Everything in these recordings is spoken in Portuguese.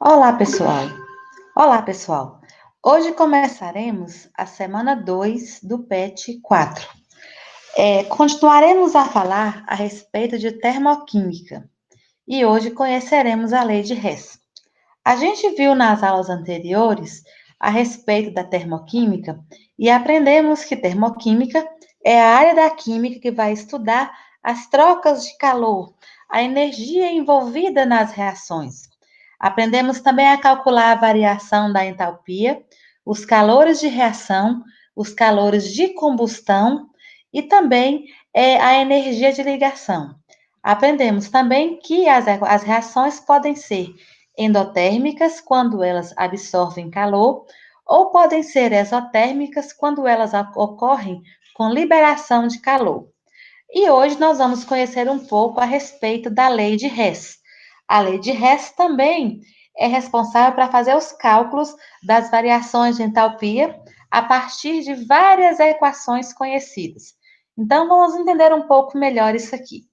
Olá, pessoal! Olá, pessoal! Hoje começaremos a semana 2 do PET 4. Continuaremos a falar a respeito de termoquímica e hoje conheceremos a lei de Hess. A gente viu nas aulas anteriores a respeito da termoquímica e aprendemos que termoquímica é a área da química que vai estudar as trocas de calor, a energia envolvida nas reações. Aprendemos também a calcular a variação da entalpia, os calores de reação, os calores de combustão e também a energia de ligação. Aprendemos também que as reações podem ser endotérmicas, quando elas absorvem calor, ou podem ser exotérmicas, quando elas ocorrem com liberação de calor. E hoje nós vamos conhecer um pouco a respeito da lei de Hess. A lei de Hess também é responsável para fazer os cálculos das variações de entalpia a partir de várias equações conhecidas. Então, vamos entender um pouco melhor isso aqui.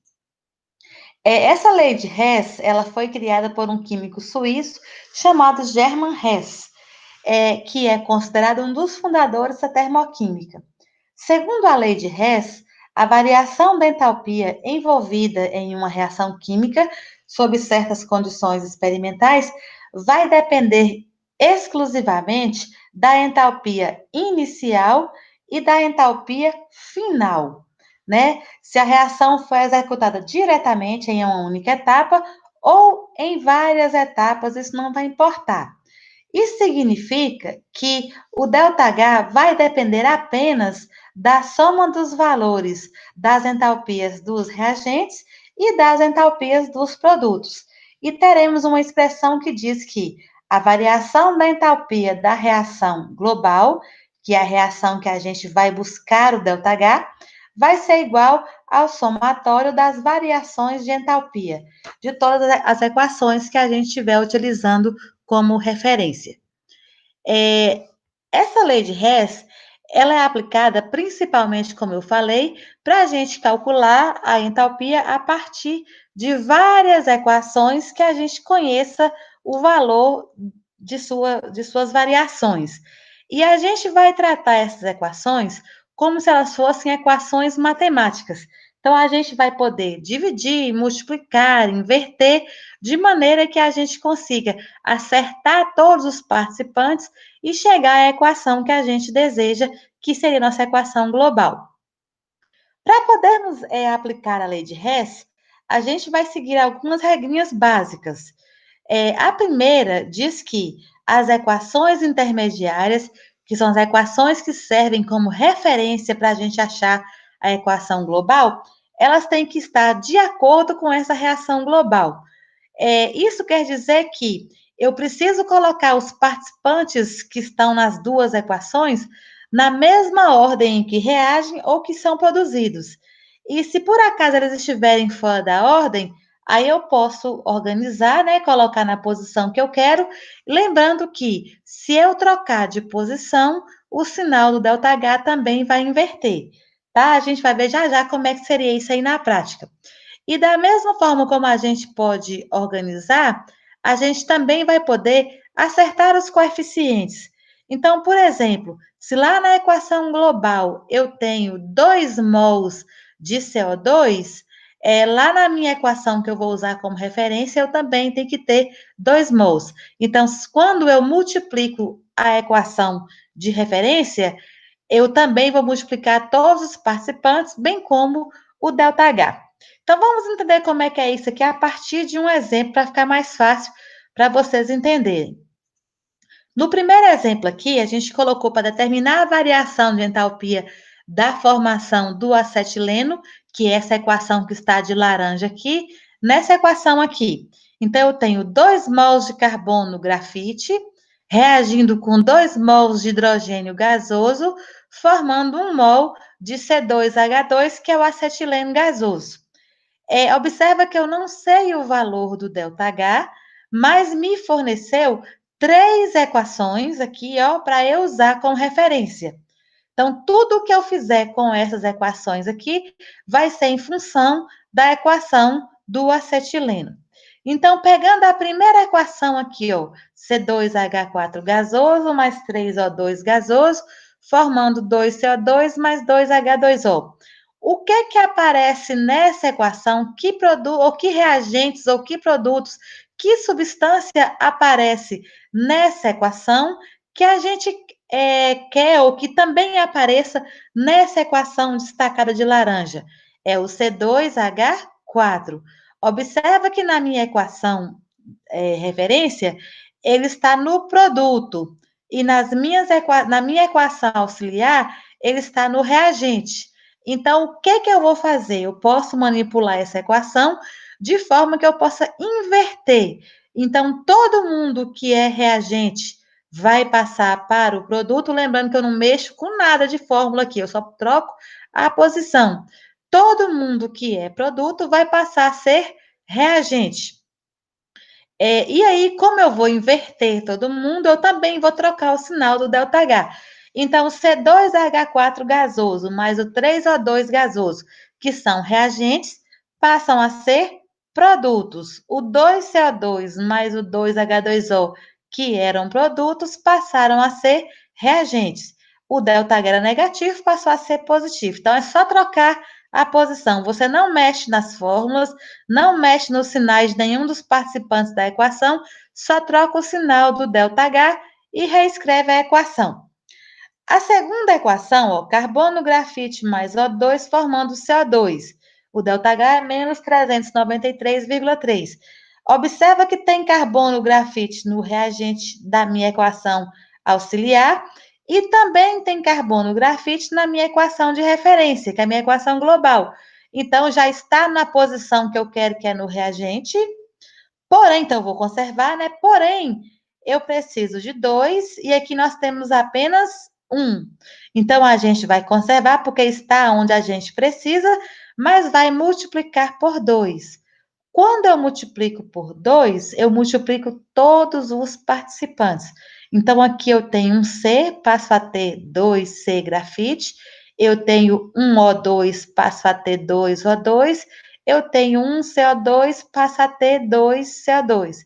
Essa lei de Hess, ela foi criada por um químico suíço chamado German Hess, que é considerado um dos fundadores da termoquímica. Segundo a lei de Hess, a variação da entalpia envolvida em uma reação química, sob certas condições experimentais, vai depender exclusivamente da entalpia inicial e da entalpia final, né? Se a reação foi executada diretamente em uma única etapa ou em várias etapas, isso não vai importar. Isso significa que o ΔH vai depender apenas da soma dos valores das entalpias dos reagentes e das entalpias dos produtos. E teremos uma expressão que diz que a variação da entalpia da reação global, que é a reação que a gente vai buscar o ΔH, vai ser igual ao somatório das variações de entalpia de todas as equações que a gente estiver utilizando como referência. Essa lei de Hess, ela é aplicada principalmente, como eu falei, para a gente calcular a entalpia a partir de várias equações que a gente conheça o valor de suas variações. E a gente vai tratar essas equações como se elas fossem equações matemáticas. Então, a gente vai poder dividir, multiplicar, inverter, de maneira que a gente consiga acertar todos os participantes e chegar à equação que a gente deseja, que seria nossa equação global. Para podermos aplicar a lei de Hess, a gente vai seguir algumas regrinhas básicas. A primeira diz que as equações intermediárias, que são as equações que servem como referência para a gente achar a equação global, elas têm que estar de acordo com essa reação global. Isso quer dizer que eu preciso colocar os participantes que estão nas duas equações na mesma ordem em que reagem ou que são produzidos. E se por acaso eles estiverem fora da ordem, aí eu posso organizar, né, colocar na posição que eu quero, lembrando que se eu trocar de posição, o sinal do ΔH também vai inverter, tá? A gente vai ver já já como é que seria isso aí na prática. E da mesma forma como a gente pode organizar, a gente também vai poder acertar os coeficientes. Então, por exemplo, se lá na equação global eu tenho 2 mols de CO2, lá na minha equação que eu vou usar como referência, eu também tenho que ter 2 mols. Então, quando eu multiplico a equação de referência, eu também vou multiplicar todos os participantes, bem como o ΔH. Então, vamos entender como é que é isso aqui a partir de um exemplo, para ficar mais fácil para vocês entenderem. No primeiro exemplo aqui, a gente colocou para determinar a variação de entalpia da formação do acetileno, que é essa equação que está de laranja aqui, nessa equação aqui. Então, eu tenho 2 mols de carbono grafite, reagindo com 2 mols de hidrogênio gasoso, formando 1 mol de C2H2, que é o acetileno gasoso. Observa que eu não sei o valor do ΔH, mas me forneceu 3 equações aqui, ó, para eu usar como referência. Então, tudo que eu fizer com essas equações aqui vai ser em função da equação do acetileno. Então, pegando a primeira equação aqui, ó, C2H4 gasoso mais 3O2 gasoso, formando 2CO2 mais 2H2O. O que aparece nessa equação? Que produto, ou que reagentes, ou que produtos, que substância aparece nessa equação que a gente quer ou que também apareça nessa equação destacada de laranja? É o C2H4. Observa que na minha equação referência, ele está no produto. E na minha equação auxiliar, ele está no reagente. Então, o que eu vou fazer? Eu posso manipular essa equação de forma que eu possa inverter. Então, todo mundo que é reagente vai passar para o produto, lembrando que eu não mexo com nada de fórmula aqui, eu só troco a posição. Todo mundo que é produto vai passar a ser reagente. E aí, como eu vou inverter todo mundo, eu também vou trocar o sinal do ΔH. Então, o C2H4 gasoso mais o 3O2 gasoso, que são reagentes, passam a ser produtos. O 2CO2 mais o 2H2O, que eram produtos, passaram a ser reagentes. O ΔH era negativo, passou a ser positivo. Então, é só trocar a posição. Você não mexe nas fórmulas, não mexe nos sinais de nenhum dos participantes da equação, só troca o sinal do ΔH e reescreve a equação. A segunda equação, ó, carbono, grafite mais O2 formando CO2. O ΔH é menos 393,3. Observa que tem carbono, grafite no reagente da minha equação auxiliar e também tem carbono, grafite na minha equação de referência, que é a minha equação global. Então, já está na posição que eu quero, que é no reagente. Porém, então, eu vou conservar, né? Porém, eu preciso de 2 e aqui nós temos apenas 1. Então, a gente vai conservar porque está onde a gente precisa, mas vai multiplicar por 2. Quando eu multiplico por 2, eu multiplico todos os participantes. Então, aqui eu tenho um C, passo a ter 2C grafite. Eu tenho um O2, passo a ter 2O2. Eu tenho um CO2, passa a ter 2CO2.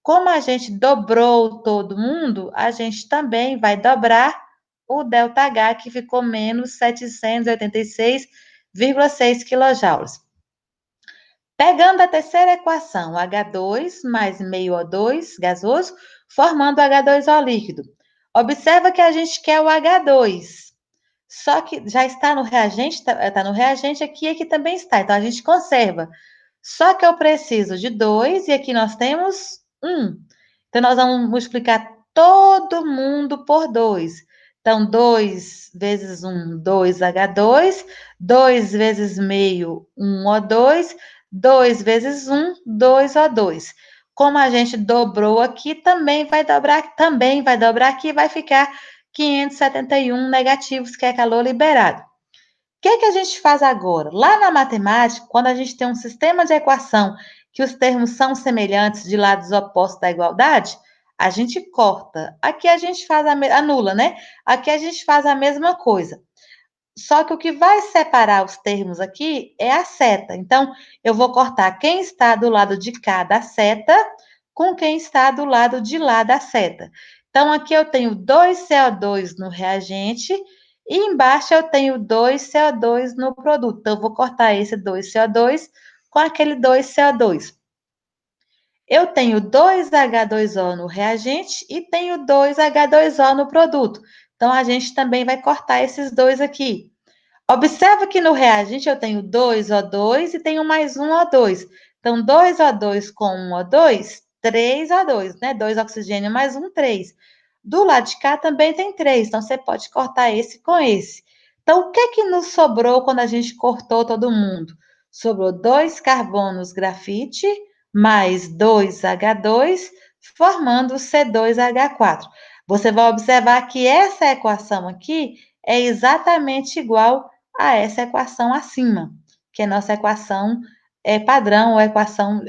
Como a gente dobrou todo mundo, a gente também vai dobrar o ΔH, que ficou menos 786,6 kJ. Pegando a terceira equação, H2 mais meio O2 gasoso, formando H2O líquido. Observa que a gente quer o H2, só que já está no reagente, está no reagente aqui e aqui também está, então a gente conserva. Só que eu preciso de 2 e aqui nós temos 1. Então, nós vamos multiplicar todo mundo por 2. Então, 2 vezes 1, 2H2, 2 vezes meio, 1O2, 2 vezes 1, 2O2. Como a gente dobrou aqui, também vai dobrar aqui, vai ficar 571 negativos, que é calor liberado. O que a gente faz agora? Lá na matemática, quando a gente tem um sistema de equação que os termos são semelhantes de lados opostos da igualdade, a gente corta. Aqui a gente faz anula, né? Aqui a gente faz a mesma coisa. Só que o que vai separar os termos aqui é a seta. Então, eu vou cortar quem está do lado de cá da seta com quem está do lado de lá da seta. Então, aqui eu tenho 2CO2 no reagente e embaixo eu tenho 2CO2 no produto. Então, eu vou cortar esse 2CO2 com aquele 2CO2. Eu tenho 2H2O no reagente e tenho 2H2O no produto. Então, a gente também vai cortar esses dois aqui. Observa que no reagente eu tenho 2O2 e tenho mais um O2. Então, 2O2 com 1O2, 3O2, né? 2 oxigênio mais 1, 3. Do lado de cá também tem 3, então você pode cortar esse com esse. Então, o que nos sobrou quando a gente cortou todo mundo? Sobrou 2 carbonos grafite mais 2H2, formando C2H4. Você vai observar que essa equação aqui é exatamente igual a essa equação acima, que é nossa equação padrão, ou equação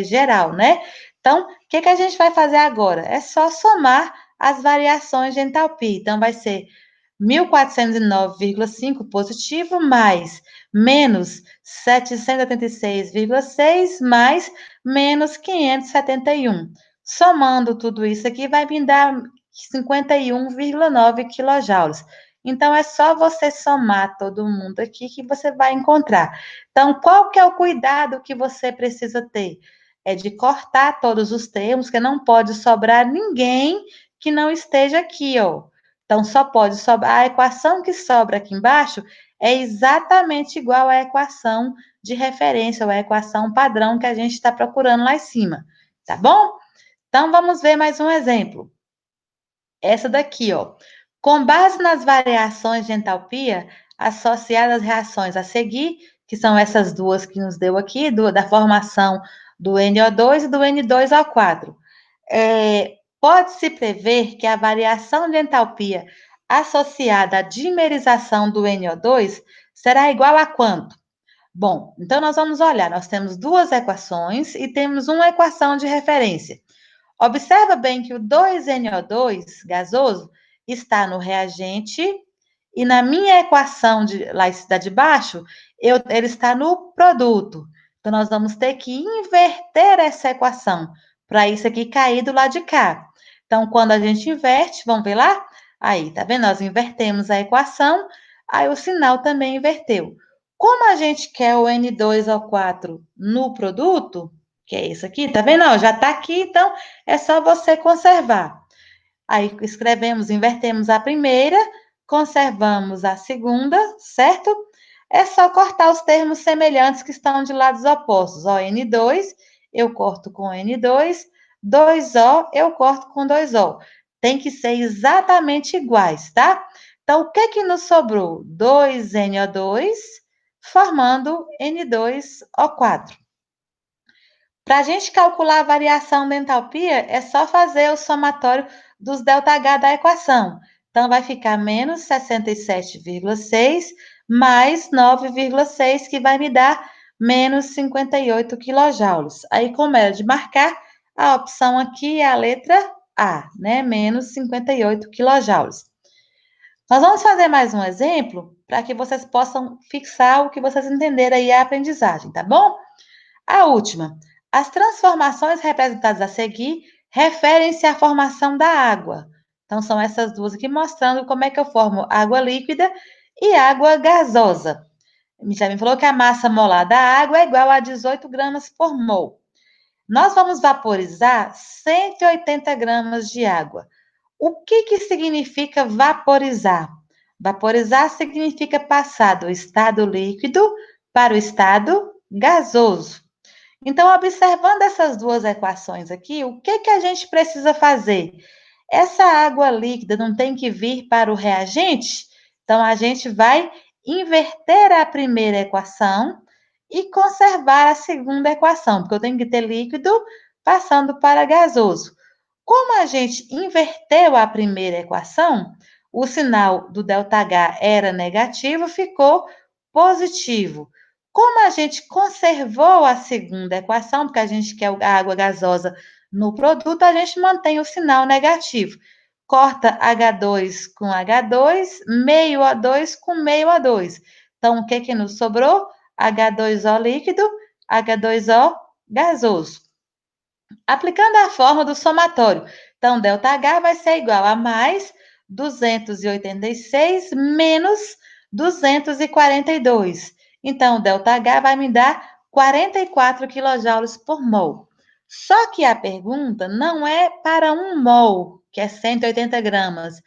geral, né? Então, o que a gente vai fazer agora? É só somar as variações de entalpia. Então, vai ser 1.409,5 positivo, mais menos 786,6, mais menos 571. Somando tudo isso aqui, vai me dar 51,9 quilojoules. Então, é só você somar todo mundo aqui que você vai encontrar. Então, qual que é o cuidado que você precisa ter? É de cortar todos os termos, que não pode sobrar ninguém que não esteja aqui, ó. Então, só pode sobrar. A equação que sobra aqui embaixo é exatamente igual à equação de referência, ou à equação padrão que a gente está procurando lá em cima, tá bom? Então, vamos ver mais um exemplo. Essa daqui, ó. Com base nas variações de entalpia associadas às reações a seguir, que são essas duas que nos deu aqui, da formação do NO2 e do N2O4, pode-se prever que a variação de entalpia associada à dimerização do NO2 será igual a quanto? Bom, então nós vamos olhar, nós temos duas equações e temos uma equação de referência. Observa bem que o 2NO2 gasoso está no reagente e na minha equação lá de baixo, ele está no produto. Então, nós vamos ter que inverter essa equação para isso aqui cair do lado de cá. Então, quando a gente inverte, vamos ver lá? Aí, tá vendo? Nós invertemos a equação, aí o sinal também inverteu. Como a gente quer o N2O4 no produto, que é isso aqui, tá vendo? Ó, já tá aqui, então é só você conservar. Aí escrevemos, invertemos a primeira, conservamos a segunda, certo? É só cortar os termos semelhantes que estão de lados opostos. Ó, N2, eu corto com N2, 2O, eu corto com 2O. Tem que ser exatamente iguais, tá? Então, o que que nos sobrou? 2NO2 formando N2O4. Para a gente calcular a variação da entalpia, é só fazer o somatório dos ΔH da equação. Então, vai ficar menos 67,6 mais 9,6, que vai me dar menos 58 quilojoules. Aí, como era de marcar, a opção aqui é a letra A, né? Menos 58 quilojoules. Nós vamos fazer mais um exemplo para que vocês possam fixar o que vocês entenderam aí a aprendizagem, tá bom? A última. As transformações representadas a seguir referem-se à formação da água. Então, são essas duas aqui mostrando como é que eu formo água líquida e água gasosa. Já me falou que a massa molar da água é igual a 18 gramas por mol. Nós vamos vaporizar 180 gramas de água. O que que significa vaporizar? Vaporizar significa passar do estado líquido para o estado gasoso. Então, observando essas duas equações aqui, o que que a gente precisa fazer? Essa água líquida não tem que vir para o reagente? Então, a gente vai inverter a primeira equação e conservar a segunda equação, porque eu tenho que ter líquido passando para gasoso. Como a gente inverteu a primeira equação, o sinal do ΔH era negativo, ficou positivo. Como a gente conservou a segunda equação, porque a gente quer a água gasosa no produto, a gente mantém o sinal negativo. Corta H2 com H2, meio O2 com meio O2. Então, o que que nos sobrou? H2O líquido, H2O gasoso. Aplicando a fórmula do somatório. Então, ΔH vai ser igual a mais 286 menos 242. Então, o ΔH vai me dar 44 quilojoules por mol. Só que a pergunta não é para 1 mol, que é 180 gramas,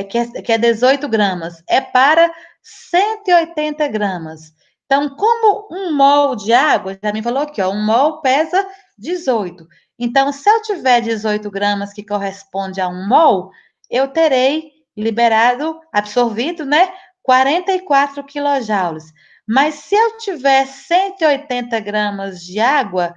que é 18 gramas, é para 180 gramas. Então, como 1 mol de água, já me falou aqui, ó, 1 mol pesa 18. Então, se eu tiver 18 gramas, que corresponde a 1 mol, eu terei liberado, absorvido, né, 44 quilojoules. Mas se eu tiver 180 gramas de água,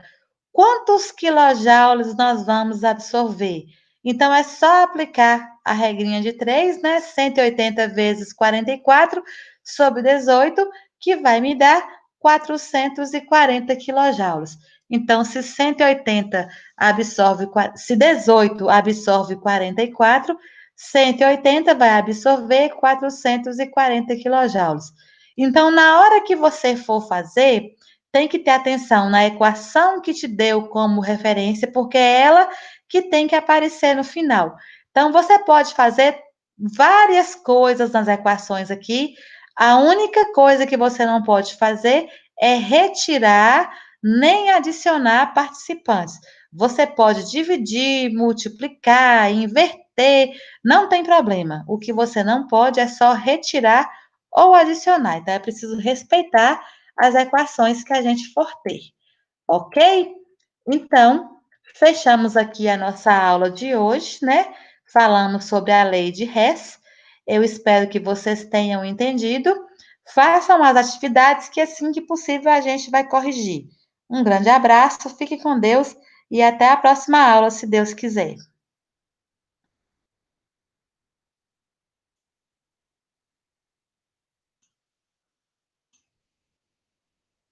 quantos quilojoules nós vamos absorver? Então, é só aplicar a regrinha de 3, né? 180 vezes 44 sobre 18, que vai me dar 440 quilojoules. Então, se 180 absorve, se 18 absorve 44, 180 vai absorver 440 quilojoules. Então, na hora que você for fazer, tem que ter atenção na equação que te deu como referência, porque é ela que tem que aparecer no final. Então, você pode fazer várias coisas nas equações aqui. A única coisa que você não pode fazer é retirar nem adicionar participantes. Você pode dividir, multiplicar, inverter, não tem problema. O que você não pode é só retirar ou adicionar. Então, é preciso respeitar as equações que a gente for ter, ok? Então, fechamos aqui a nossa aula de hoje, né? Falamos sobre a lei de Hess. Eu espero que vocês tenham entendido. Façam as atividades que, assim que possível, a gente vai corrigir. Um grande abraço, fique com Deus e até a próxima aula, se Deus quiser.